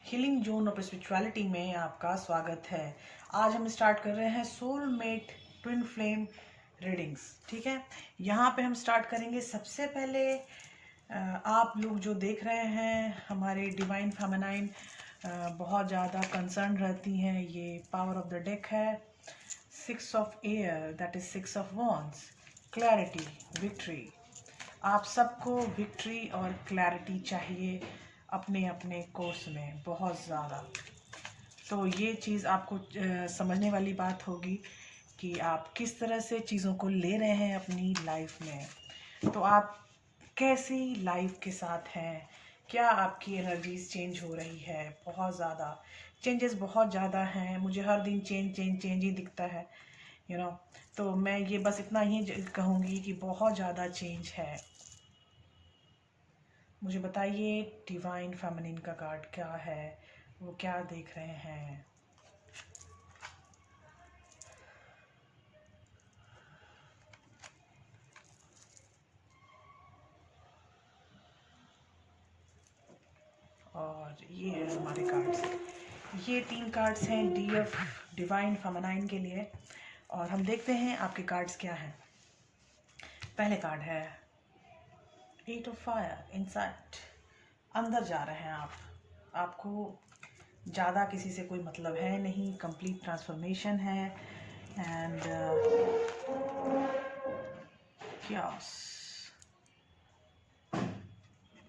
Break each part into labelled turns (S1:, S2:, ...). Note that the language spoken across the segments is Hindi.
S1: हीलिंग जोन ऑफ स्पिरिचुअलिटी में आपका स्वागत है। आज हम स्टार्ट कर रहे हैं सोलमेट ट्विन फ्लेम रीडिंग्स। ठीक है, यहाँ पे हम स्टार्ट करेंगे। सबसे पहले आप लोग जो देख रहे हैं हमारे डिवाइन फेमिनाइन बहुत ज़्यादा कंसर्न रहती हैं। ये पावर ऑफ द डेक है, 6 of air, that is 6 of wands, clarity, victory. आप सबको विक्ट्री और क्लैरिटी चाहिए अपने अपने कोर्स में बहुत ज़्यादा। तो ये चीज़ आपको समझने वाली बात होगी कि आप किस तरह से चीज़ों को ले रहे हैं अपनी लाइफ में। तो आप कैसी लाइफ के साथ हैं, क्या आपकी एनर्जीज चेंज हो रही है? बहुत ज़्यादा चेंजेस, बहुत ज़्यादा हैं। मुझे हर दिन चेंज चेंज चेंज ही दिखता है, यू नो। तो मैं ये बस इतना ही कहूँगी कि बहुत ज़्यादा चेंज है। मुझे बताइए डिवाइन फेमिनिन का कार्ड क्या है, वो क्या देख रहे हैं? और ये है हमारे कार्ड्स। ये 3 कार्ड्स हैं डीएफ डिवाइन फेमिनाइन के लिए। और हम देखते हैं आपके कार्ड्स क्या हैं। पहले कार्ड है 8 ऑफ फायर, इनसाइट। अंदर जा रहे हैं आप। आपको ज़्यादा किसी से कोई मतलब है नहीं, कंप्लीट ट्रांसफॉर्मेशन है। एंड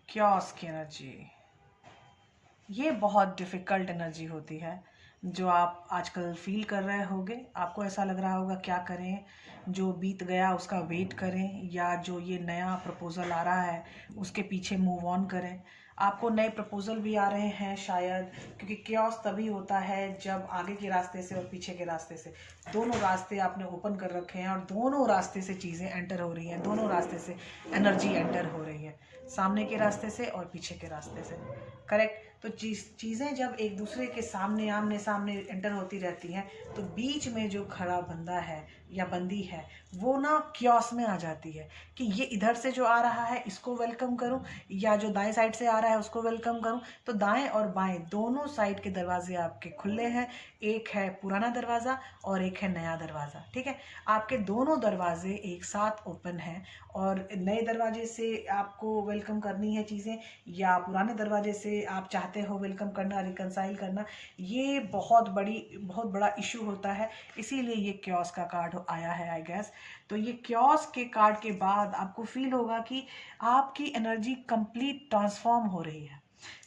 S1: क्योस की एनर्जी, ये बहुत डिफ़िकल्ट एनर्जी होती है जो आप आजकल फील कर रहे होगे। आपको ऐसा लग रहा होगा क्या करें, जो बीत गया उसका वेट करें, या जो ये नया प्रपोज़ल आ रहा है उसके पीछे मूव ऑन करें। आपको नए प्रपोज़ल भी आ रहे हैं शायद, क्योंकि क्योस तभी होता है जब आगे के रास्ते से और पीछे के रास्ते से दोनों रास्ते आपने ओपन कर रखे हैं और दोनों रास्ते से चीज़ें एंटर हो रही हैं, दोनों रास्ते से एनर्जी एंटर हो रही है, सामने के रास्ते से और पीछे के रास्ते से। करेक्ट। तो चीज़ें जब एक दूसरे के सामने आमने सामने एंटर होती रहती हैं तो बीच में जो खड़ा बंदा है या बंदी है वो ना क्योस में आ जाती है कि ये इधर से जो आ रहा है इसको वेलकम करूं, या जो दाएं साइड से आ रहा है उसको वेलकम करूं। तो दाएं और बाएं दोनों साइड के दरवाजे आपके खुले हैं। एक है पुराना दरवाज़ा और एक है नया दरवाज़ा। ठीक है, आपके दोनों दरवाजे एक साथ ओपन हैं। और नए दरवाजे से आपको वेलकम करनी है चीज़ें, या पुराने दरवाजे से आप चाहते हो वेलकम करना, रिकंसाइल करना, ये बहुत बड़ा इशू होता है। इसीलिए ये क्योस का कार्ड आया है आई गेस। तो ये क्योस के कार्ड के बाद आपको फील होगा कि आपकी एनर्जी कंप्लीट ट्रांसफॉर्म हो रही है,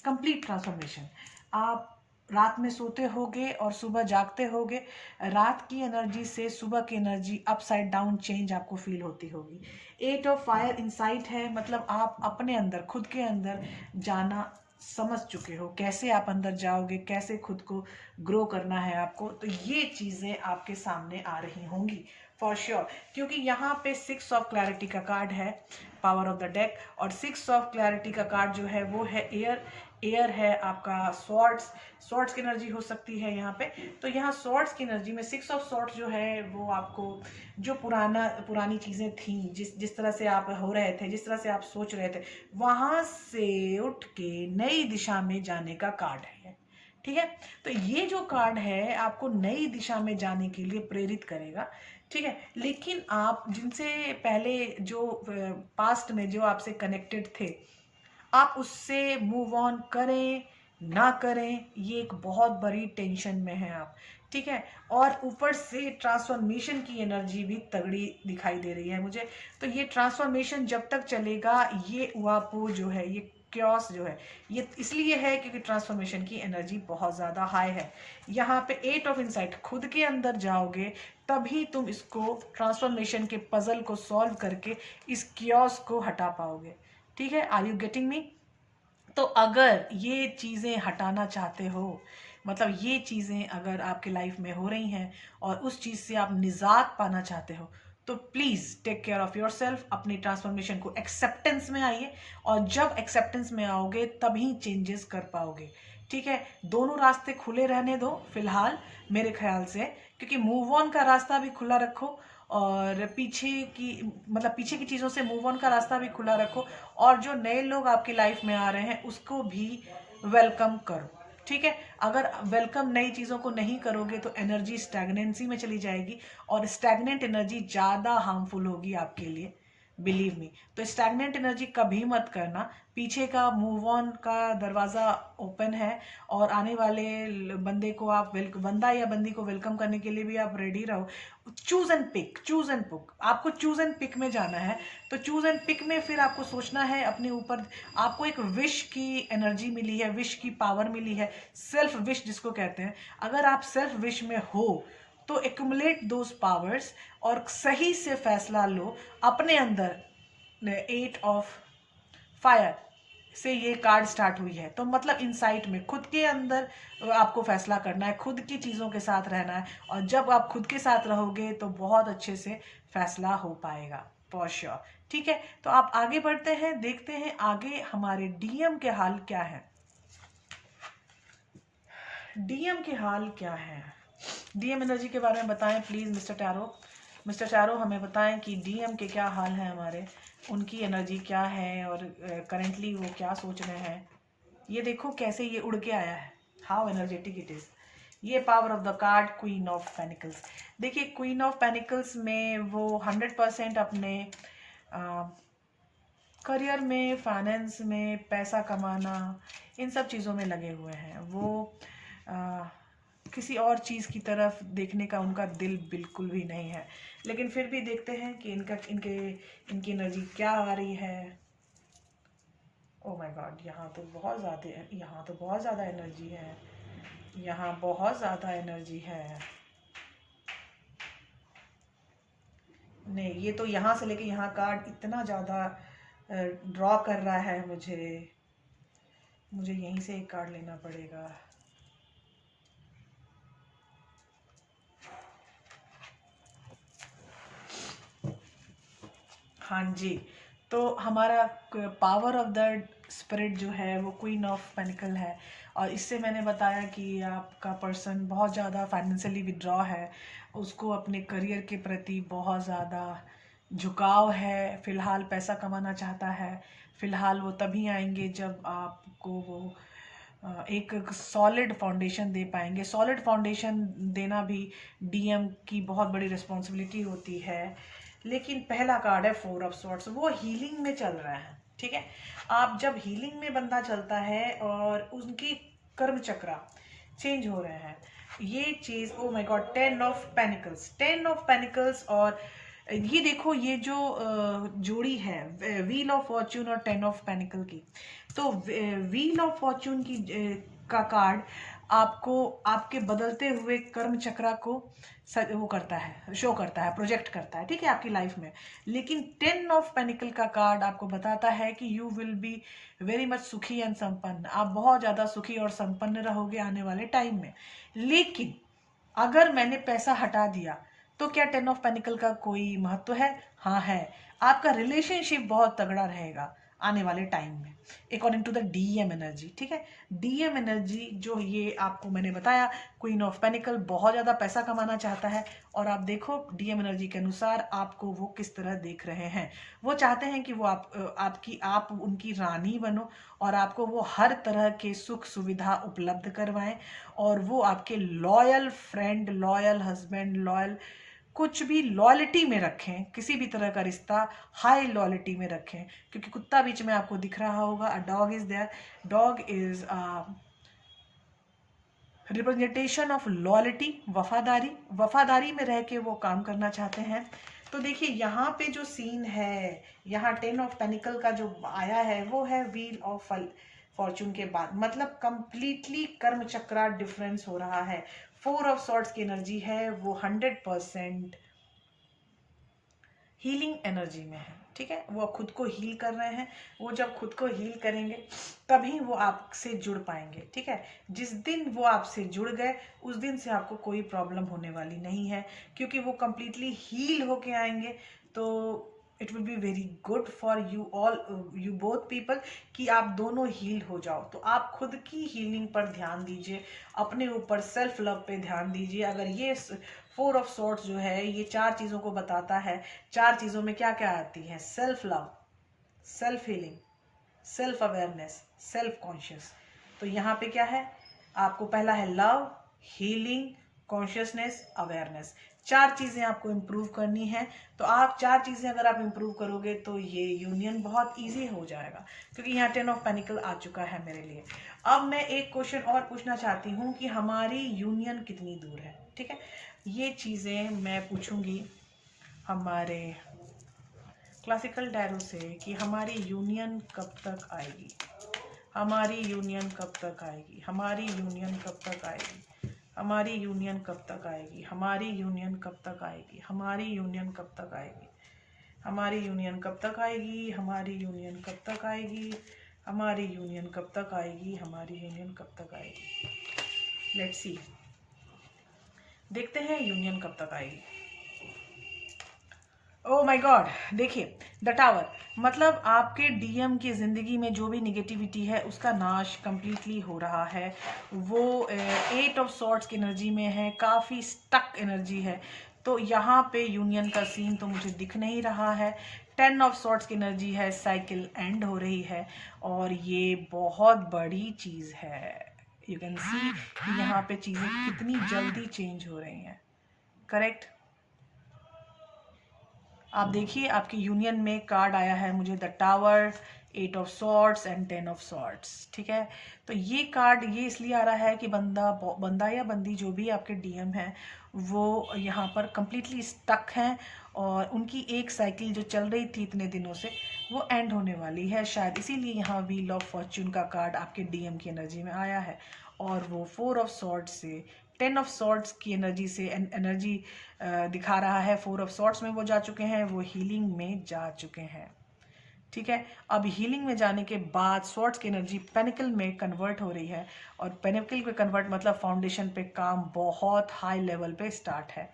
S1: कंप्लीट ट्रांसफॉर्मेशन। आप रात में सोते होगे और सुबह जागते होगे, रात की एनर्जी से सुबह की एनर्जी अपसाइड डाउन चेंज आपको फील होती होगी। 8 ऑफ फायर इनसाइट है, मतलब आप अपने अंदर, खुद के अंदर जाना समझ चुके हो, कैसे आप अंदर जाओगे, कैसे खुद को ग्रो करना है आपको। तो ये चीज़ें आपके सामने आ रही होंगी फॉर श्योर, क्योंकि यहाँ पे 6 ऑफ क्लैरिटी का कार्ड है, पावर ऑफ द डेक। और 6 ऑफ क्लैरिटी का कार्ड जो है वो है एयर। एयर है आपका स्वॉर्ड्स की एनर्जी हो सकती है यहाँ पे। तो यहाँ स्वॉर्ड्स की एनर्जी में 6 ऑफ स्वॉर्ड्स जो है वो आपको जो पुरानी चीज़ें थी, जिस तरह से आप हो रहे थे, जिस तरह से आप सोच रहे थे, वहाँ से उठ के नई दिशा में जाने का कार्ड है। ठीक है, तो ये जो कार्ड है आपको नई दिशा में जाने के लिए प्रेरित करेगा। ठीक है, लेकिन आप जिनसे पहले जो पास्ट में जो आपसे कनेक्टेड थे, आप उससे मूव ऑन करें ना करें, ये एक बहुत बड़ी टेंशन में है आप। ठीक है, और ऊपर से ट्रांसफॉर्मेशन की एनर्जी भी तगड़ी दिखाई दे रही है मुझे। तो ये ट्रांसफॉर्मेशन जब तक चलेगा, ये वापो जो है, ये क्योस जो है, ये इसलिए है क्योंकि ट्रांसफॉर्मेशन की एनर्जी बहुत ज़्यादा हाई है। यहाँ पे 8 ऑफ इनसाइट, खुद के अंदर जाओगे तभी तुम इसको ट्रांसफॉर्मेशन के पजल को सॉल्व करके इस क्योस को हटा पाओगे। ठीक है, आर यू गेटिंग मी? तो अगर ये चीज़ें हटाना चाहते हो, मतलब ये चीज़ें अगर आपके लाइफ में हो रही हैं और उस चीज़ से आप निजात पाना चाहते हो, तो please take care of yourself. अपनी ट्रांसफॉर्मेशन को एक्सेप्टेंस में आइए, और जब एक्सेप्टेंस में आओगे तभी चेंजेस कर पाओगे। ठीक है, दोनों रास्ते खुले रहने दो फिलहाल मेरे ख्याल से, क्योंकि मूव ऑन का रास्ता भी खुला रखो और पीछे की चीज़ों से मूव ऑन का रास्ता भी खुला रखो, और जो नए लोग आपकी लाइफ में आ रहे हैं उसको भी वेलकम करो। ठीक है। अगर वेलकम नई चीज़ों को नहीं करोगे तो एनर्जी स्टैग्नेंसी में चली जाएगी, और स्टैग्नेंट एनर्जी ज़्यादा हार्मफुल होगी आपके लिए, बिलीव मी। तो स्टैग्नेंट एनर्जी कभी मत करना। पीछे का मूव ऑन का दरवाज़ा ओपन है, और आने वाले बंदे को आप बंदा या बंदी को वेलकम करने के लिए भी आप रेडी रहो। Choose and pick, choose and pick, आपको चूज एंड पिक में जाना है। तो चूज एंड पिक में फिर आपको सोचना है अपने ऊपर। आपको एक विश की एनर्जी मिली है, विश की पावर मिली है, सेल्फ विश जिसको कहते हैं। अगर आप सेल्फ विश में हो तो एक्यूमुलेट दोज पावर्स और सही से फैसला लो अपने अंदर। 8 ऑफ फायर से ये कार्ड स्टार्ट हुई है, तो मतलब इनसाइट में खुद के अंदर आपको फैसला करना है, खुद की चीज़ों के साथ रहना है, और जब आप खुद के साथ रहोगे तो बहुत अच्छे से फैसला हो पाएगा फॉर श्योर। ठीक है, तो आप आगे बढ़ते हैं, देखते हैं आगे हमारे डीएम के हाल क्या है। डीएम के हाल क्या है, डीएम एनर्जी के बारे में बताएं please mister tarot. Mister tarot हमें बताएं कि डीएम के क्या हाल है, हमारे उनकी एनर्जी क्या है, और करेंटली वो क्या सोच रहे हैं। ये देखो कैसे ये उड़ के आया है, हाउ एनर्जेटिक इट इज। ये power of the card queen of pentacles. देखिए क्वीन ऑफ पेनिकल्स में वो 100% अपने करियर में, फाइनेंस में, पैसा कमाना, इन सब चीज़ों में लगे हुए हैं। वो किसी और चीज़ की तरफ देखने का उनका दिल बिल्कुल भी नहीं है। लेकिन फिर भी देखते हैं कि इनकी एनर्जी क्या आ रही है। ओह माय गॉड, यहाँ तो बहुत ज़्यादा एनर्जी है, यहाँ बहुत ज़्यादा एनर्जी है। नहीं, ये तो यहाँ से लेके यहाँ कार्ड इतना ज़्यादा ड्रॉ कर रहा है, मुझे यहीं से एक कार्ड लेना पड़ेगा। हाँ जी, तो हमारा पावर ऑफ द स्पिरिट जो है वो क्वीन ऑफ पेनिकल है। और इससे मैंने बताया कि आपका पर्सन बहुत ज़्यादा फाइनेंशियली विड्रॉ है, उसको अपने करियर के प्रति बहुत ज़्यादा झुकाव है, फ़िलहाल पैसा कमाना चाहता है। फ़िलहाल वो तभी आएंगे जब आपको वो एक सॉलिड फाउंडेशन दे पाएंगे। सॉलिड फाउंडेशन देना भी डीएम की बहुत बड़ी रिस्पॉन्सिबिलिटी होती है। लेकिन पहला कार्ड है 4 ऑफ स्वॉर्ड्स, वो हीलिंग में चल रहा है। ठीक है, आप जब हीलिंग में बंदा चलता है और उनकी कर्म चक्रा चेंज हो रहे हैं, ये चीज़, oh my God, 10 of panicles, 10 of panicles. और ये देखो ये जो जोड़ी है व्हील ऑफ फॉर्च्यून और 10 ऑफ पेनिकल की, तो व्हील ऑफ फॉर्च्यून की का कार्ड आपको आपके बदलते हुए कर्म चक्रा को वो करता है, शो करता है, प्रोजेक्ट करता है, ठीक है, आपकी लाइफ में। लेकिन 10 ऑफ पेनिकल का कार्ड आपको बताता है कि you will be very much सुखी एंड संपन्न। आप बहुत ज़्यादा सुखी और संपन्न रहोगे आने वाले टाइम में। लेकिन अगर मैंने पैसा हटा दिया तो क्या 10 ऑफ पेनिकल का कोई महत्व है? हाँ है। आपका रिलेशनशिप बहुत तगड़ा रहेगा आने वाले टाइम में, according to the DM energy. ठीक है, डीएम एनर्जी जो ये आपको मैंने बताया, क्वीन ऑफ पेनिकल बहुत ज़्यादा पैसा कमाना चाहता है। और आप देखो डीएम एनर्जी के अनुसार आपको वो किस तरह देख रहे हैं। वो चाहते हैं कि वो आप उनकी रानी बनो, और आपको वो हर तरह के सुख सुविधा उपलब्ध करवाएं, और वो आपके loyal friend, loyal husband, loyal कुछ भी लॉयल्टी में रखें, किसी भी तरह का रिश्ता हाई लॉयल्टी में रखें। क्योंकि कुत्ता बीच में आपको दिख रहा होगा, a dog is there, dog is representation of loyalty, वफादारी में रह के वो काम करना चाहते हैं। तो देखिए यहाँ पे जो सीन है, यहाँ 10 ऑफ पेनिकल का जो आया है वो है व्हील ऑफ फॉर्चून के बाद, मतलब कंप्लीटली कर्म चक्रा डिफरेंस हो रहा है। 4 ऑफ सॉर्ड्स की एनर्जी है, वो 100% हीलिंग एनर्जी में है। ठीक है, वो खुद को हील कर रहे हैं। वो जब खुद को हील करेंगे तभी वो आपसे जुड़ पाएंगे। ठीक है, जिस दिन वो आपसे जुड़ गए उस दिन से आपको कोई प्रॉब्लम होने वाली नहीं है, क्योंकि वो कंप्लीटली हील होके आएंगे। तो it will be very good for you both people कि आप दोनों हील हो जाओ। तो आप खुद की हीलिंग पर ध्यान दीजिए, अपने ऊपर सेल्फ लव पे ध्यान दीजिए। अगर ये 4 ऑफ सॉर्ड्स जो है ये 4 चीज़ों को बताता है। 4 चीज़ों में क्या क्या आती है? Self love, self healing, self awareness, self conscious. तो यहाँ पे क्या है? आपको पहला है लव, हीलिंग, कॉन्शियसनेस, अवेयरनेस। 4 चीज़ें आपको इम्प्रूव करनी है। तो आप 4 चीज़ें अगर आप इम्प्रूव करोगे तो ये यूनियन बहुत इजी हो जाएगा, क्योंकि यहाँ 10 ऑफ पेनिकल आ चुका है मेरे लिए। अब मैं एक क्वेश्चन और पूछना चाहती हूँ कि हमारी यूनियन कितनी दूर है। ठीक है, ये चीज़ें मैं पूछूंगी हमारे क्लासिकल टैरो से कि हमारी यूनियन कब तक आएगी, हमारी यूनियन कब तक आएगी, हमारी यूनियन कब तक आएगी, हमारी यूनियन कब तक आएगी, हमारी यूनियन कब तक आएगी, हमारी यूनियन कब तक आएगी, हमारी यूनियन कब तक आएगी, हमारी यूनियन कब तक आएगी, हमारी यूनियन कब तक आएगी, हमारी यूनियन कब तक आएगी। लेट्स सी, देखते हैं यूनियन कब तक आएगी। ओह माय गॉड, देखिए द टावर, मतलब आपके डीएम की ज़िंदगी में जो भी निगेटिविटी है उसका नाश कंप्लीटली हो रहा है। वो 8 ऑफ सॉर्ट्स की एनर्जी में है, काफ़ी स्टक एनर्जी है। तो यहाँ पे यूनियन का सीन तो मुझे दिख नहीं रहा है। 10 ऑफ सॉर्ट्स की एनर्जी है, साइकिल एंड हो रही है और ये बहुत बड़ी चीज़ है। यू कैन सी कि यहाँ पे चीज़ें कितनी जल्दी चेंज हो रही हैं। करेक्ट, आप देखिए आपकी यूनियन में कार्ड आया है मुझे the tower, 8 of sorts and 10 of sorts. ठीक है, तो ये कार्ड ये इसलिए आ रहा है कि बंदा या बंदी जो भी आपके डीएम है वो यहाँ पर कंप्लीटली स्टक हैं और उनकी एक साइकिल जो चल रही थी इतने दिनों से वो एंड होने वाली है शायद, इसीलिए यहाँ व्हील ऑफ फॉर्च्यून का कार्ड आपके डीएम की एनर्जी में आया है। और वो 4 ऑफ सॉर्ट्स से 10 ऑफ सॉर्ट्स की एनर्जी से एनर्जी दिखा रहा है। 4 ऑफ सॉर्ट्स में वो जा चुके हैं, वो हीलिंग में जा चुके हैं। ठीक है, अब हीलिंग में जाने के बाद सॉर्ट्स की एनर्जी पेनिकल में कन्वर्ट हो रही है और पेनिकल पे कन्वर्ट मतलब फाउंडेशन पे काम बहुत हाई लेवल पे स्टार्ट है।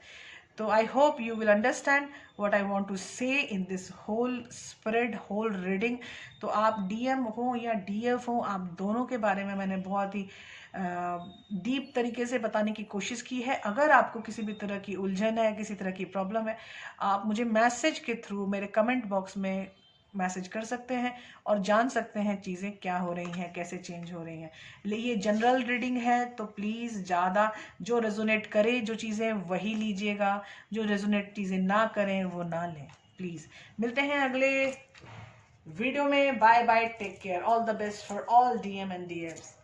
S1: तो I hope you will understand what I want to say in this whole spread, whole reading. तो आप डीएम हो या डीएफ हो, आप दोनों के बारे में मैंने बहुत ही डीप तरीके से बताने की कोशिश की है। अगर आपको किसी भी तरह की उलझन है, किसी तरह की प्रॉब्लम है, आप मुझे मैसेज के थ्रू मेरे कमेंट बॉक्स में मैसेज कर सकते हैं और जान सकते हैं चीज़ें क्या हो रही हैं, कैसे चेंज हो रही हैं। ये जनरल रीडिंग है तो प्लीज़ ज़्यादा जो रेजोनेट करे जो चीज़ें वही लीजिएगा, जो रेजोनेट चीज़ें ना करें वो ना लें प्लीज़। मिलते हैं अगले वीडियो में। Bye bye, take care, all the best for all DM and डीएफ्स।